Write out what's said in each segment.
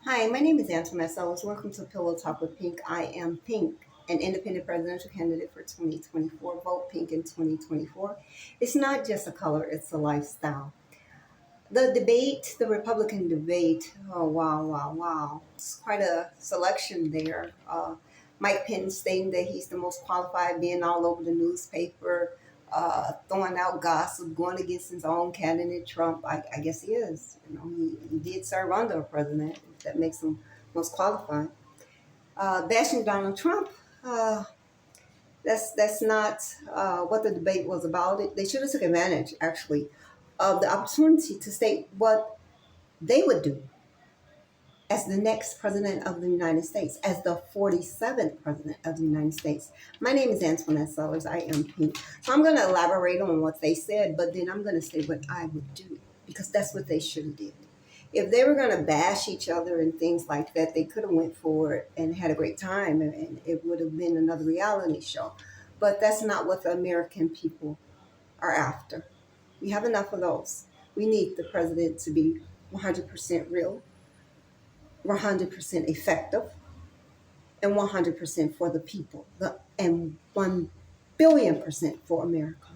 Hi, my name is Antoinette. Welcome to Pillow Talk with Pink. I am Pink, an independent presidential candidate for 2024. Vote Pink in 2024. It's not just a color, it's a lifestyle. The debate, the Republican debate, oh, wow, wow, wow. It's quite a selection there. Mike Pence stating that he's the most qualified, being all over the newspaper, throwing out gossip, going against his own candidate, Trump. I guess he is. He did serve under a president. That makes him most qualified. Bashing Donald Trump, uh, that's not what the debate was about. They should have took advantage, actually, of the opportunity to state what they would do as the next president of the United States, as the 47th president of the United States. My name is Antoinette Sellers. I am Pink. So I'm going to elaborate on what they said, but then I'm going to say what I would do because that's what they should have did. If they were going to bash each other and things like that, they could have went for it and had a great time, and it would have been another reality show. But that's not what the American people are after. We have enough of those. We need the president to be 100% real, 100% effective, and 100% for the people, and 1 billion% for America.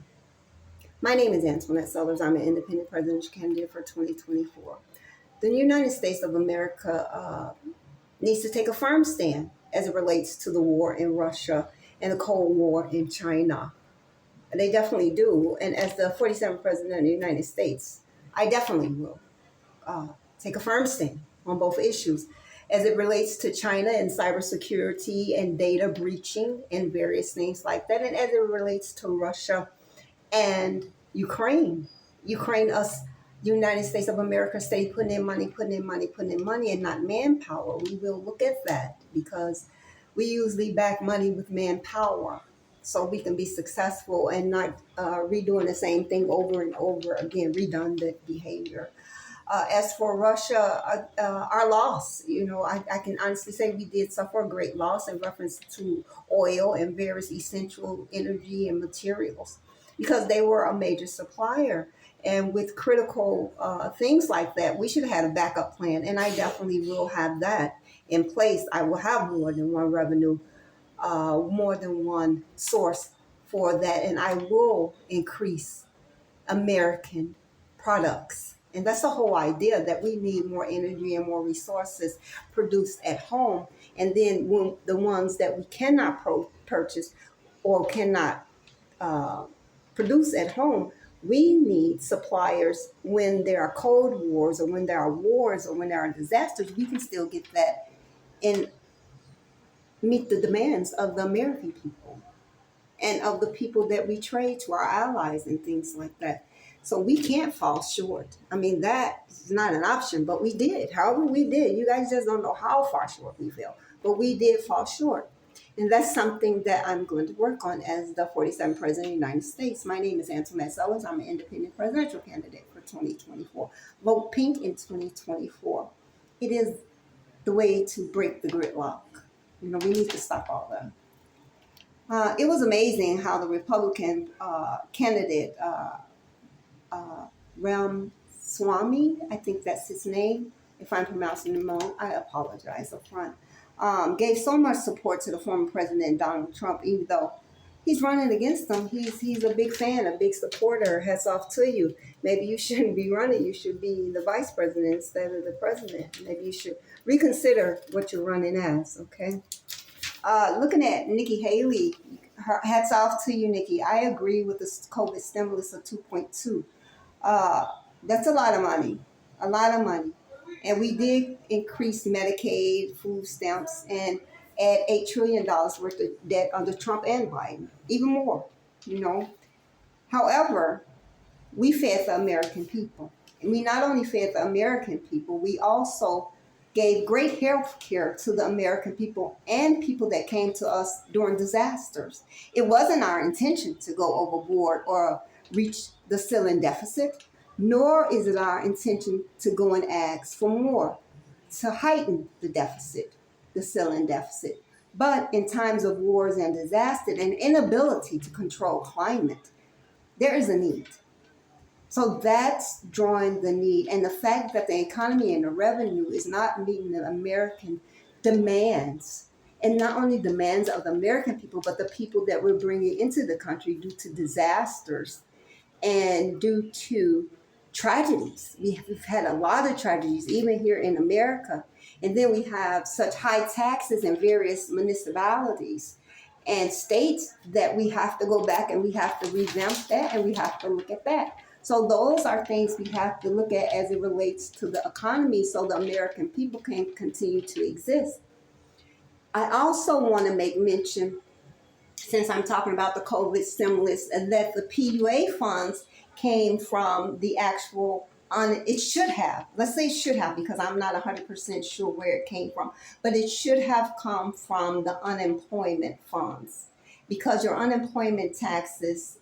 My name is Antoinette Sellers. I'm an independent presidential candidate for 2024. The United States of America needs to take a firm stand as it relates to the war in Russia and the Cold War in China. They definitely do. And as the 47th president of the United States, I definitely will take a firm stand on both issues as it relates to China and cybersecurity and data breaching and various things like that, and as it relates to Russia and Ukraine. Ukraine, us, United States of America, stay putting in money, putting in money, putting in money, and not manpower. We will look at that because we usually back money with manpower so we can be successful and not redoing the same thing over and over again, redundant behavior. As for Russia, our loss, I can honestly say we did suffer a great loss in reference to oil and various essential energy and materials because they were a major supplier. And with critical things like that, we should have had a backup plan. And I definitely will have that in place. I will have more than one revenue, more than one source for that. And I will increase American products. And that's the whole idea that we need more energy and more resources produced at home. And then when the ones that we cannot purchase or cannot uh, produce at home, we need suppliers when there are cold wars or when there are wars or when there are disasters. We can still get that and meet the demands of the American people and of the people that we trade to, our allies and things like that. So we can't fall short. I mean, that is not an option, but we did. However, we did. You guys just don't know how far short we fell, but we did fall short. And that's something that I'm going to work on as the 47th President of the United States. My name is Antoinette Sellers. I'm an independent presidential candidate for 2024. Vote Pink in 2024. It is the way to break the gridlock. We need to stop all that. It was amazing how the Republican candidate, Ram Swamy, I think that's his name. If I'm pronouncing it wrong, I apologize up front. Gave so much support to the former president Donald Trump, even though he's running against him. He's a big fan, a big supporter. Hats off to you. Maybe you shouldn't be running. You should be the vice president instead of the president. Maybe you should reconsider what you're running as. Okay. Looking at Nikki Haley, hats off to you, Nikki. I agree with the COVID stimulus of 2.2. That's a lot of money, a lot of money. And we did increase Medicaid, food stamps, and add $8 trillion worth of debt under Trump and Biden, even more, you know. However, we fed the American people. And we not only fed the American people, we also gave great health care to the American people and people that came to us during disasters. It wasn't our intention to go overboard or reach the ceiling deficit, nor is it our intention to go and ask for more, to heighten the deficit, the ceiling deficit. But in times of wars and disaster and inability to control climate, there is a need. So that's drawing the need. And the fact that the economy and the revenue is not meeting the American demands, and not only demands of the American people, but the people that we're bringing into the country due to disasters and due to tragedies. We've had a lot of tragedies, even here in America. And then we have such high taxes in various municipalities and states that we have to go back and we have to revamp that and we have to look at that. So those are things we have to look at as it relates to the economy so the American people can continue to exist. I also want to make mention, since I'm talking about the COVID stimulus, and that the PUA funds came from the actual, it should have, let's say it should have, because I'm not 100% sure where it came from, but it should have come from the unemployment funds, because your unemployment taxes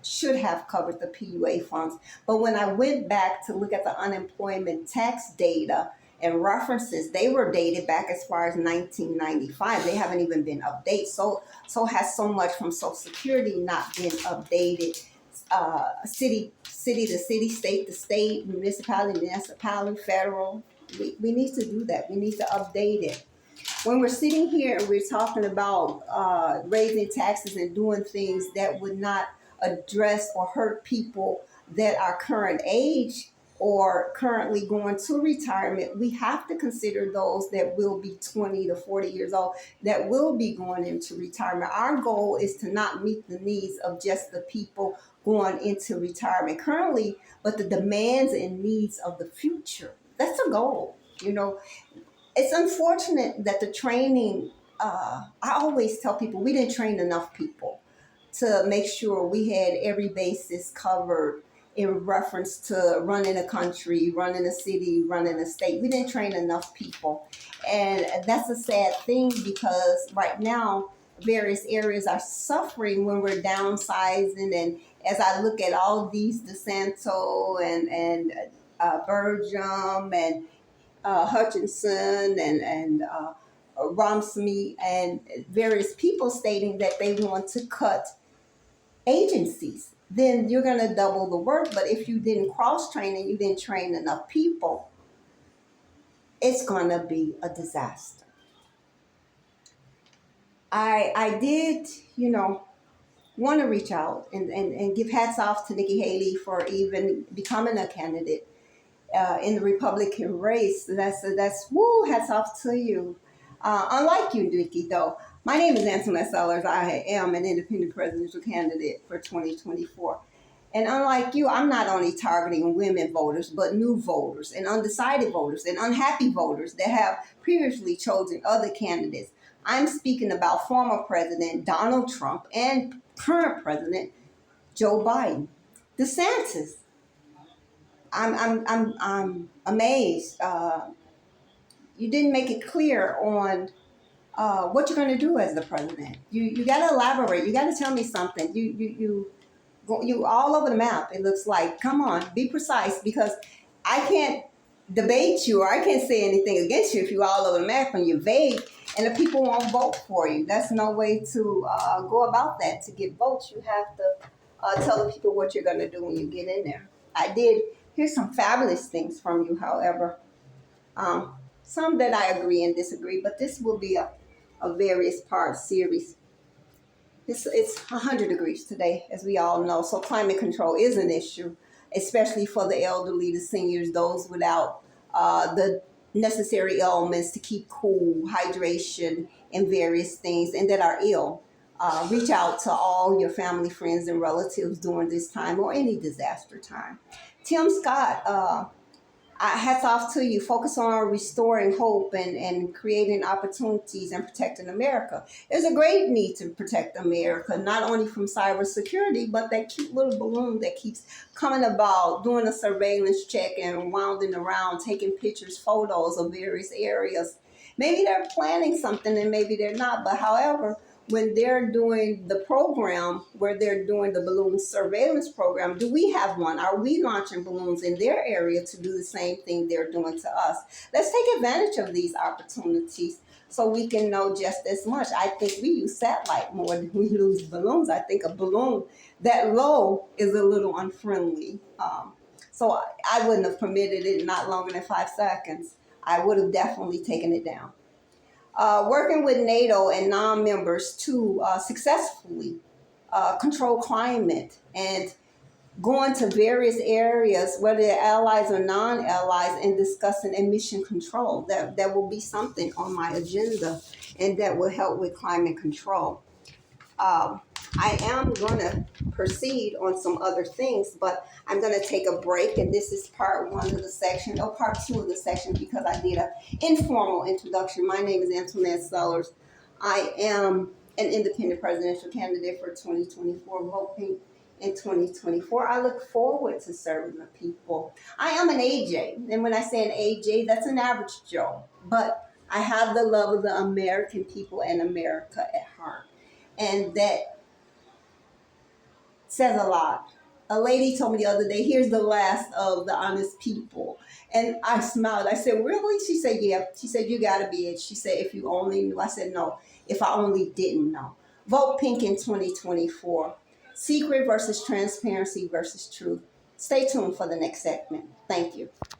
should have covered the PUA funds. But when I went back to look at the unemployment tax data and references, they were dated back as far as 1995. They haven't even been updated. So has so much from Social Security not been updated. City to city, state to state, municipality, federal. We need to do that. We need to update it. When we're sitting here and we're talking about raising taxes and doing things that would not address or hurt people that are current age or currently going to retirement, we have to consider those that will be 20 to 40 years old that will be going into retirement. Our goal is to not meet the needs of just the people going into retirement currently, but the demands and needs of the future. That's a goal. It's unfortunate that the training, I always tell people we didn't train enough people to make sure we had every basis covered in reference to running a country, running a city, running a state. We didn't train enough people. And that's a sad thing, because right now, various areas are suffering when we're downsizing. And as I look at all these DeSanto and Burgum and Hutchinson and Romsey and various people stating that they want to cut agencies, then you're going to double the work. But if you didn't cross-train and you didn't train enough people, it's going to be a disaster. I did, want to reach out and give hats off to Nikki Haley for even becoming a candidate in the Republican race. That's woo, hats off to you. Unlike you, Nikki, though, my name is Antoinette. I am an independent presidential candidate for 2024. And unlike you, I'm not only targeting women voters, but new voters and undecided voters and unhappy voters that have previously chosen other candidates. I'm speaking about former President Donald Trump and current President Joe Biden. DeSantis, I'm amazed. You didn't make it clear on what you're going to do as the president. You got to elaborate. You got to tell me something. You all over the map. It looks like. Come on, be precise, because I can't debate you or I can't say anything against you if you're all over the map and you're vague and the people won't vote for you. That's no way to go about that. To get votes, you have to tell the people what you're going to do when you get in there. I did hear some fabulous things from you, however. Some that I agree and disagree, but this will be a various part series. It's 100 degrees today, as we all know, so climate control is an issue, especially for the elderly, the seniors, those without the necessary elements to keep cool, hydration, and various things, and that are ill. Reach out to all your family, friends, and relatives during this time or any disaster time. Tim Scott, hats off to you. Focus on restoring hope and creating opportunities and protecting America. There's a great need to protect America, not only from cybersecurity, but that cute little balloon that keeps coming about, doing a surveillance check and winding around, taking pictures, photos of various areas. Maybe they're planning something and maybe they're not, but however, when they're doing the program where they're doing the balloon surveillance program, do we have one? Are we launching balloons in their area to do the same thing they're doing to us? Let's take advantage of these opportunities so we can know just as much. I think we use satellite more than we use balloons. I think a balloon that low is a little unfriendly. So I wouldn't have permitted it not longer than 5 seconds. I would have definitely taken it down. Working with NATO and non-members to successfully control climate and going to various areas, whether they're allies or non-allies, and discussing emission control. That will be something on my agenda, and that will help with climate control. I am going to proceed on some other things, but I'm going to take a break, and this is part one of the section, or part two of the section, because I did an informal introduction. My name is Antoinette Sellers. I am an independent presidential candidate for 2024, Vote Pink in 2024. I look forward to serving the people. I am an AJ, and when I say an AJ, that's an average Joe, but I have the love of the American people and America at heart, and that says a lot. A lady told me the other day, here's the last of the honest people. And I smiled. I said, really? She said, yeah. She said, you got to be it. She said, if you only knew. I said, no, if I only didn't know. Vote Pink in 2024. Secret versus transparency versus truth. Stay tuned for the next segment. Thank you.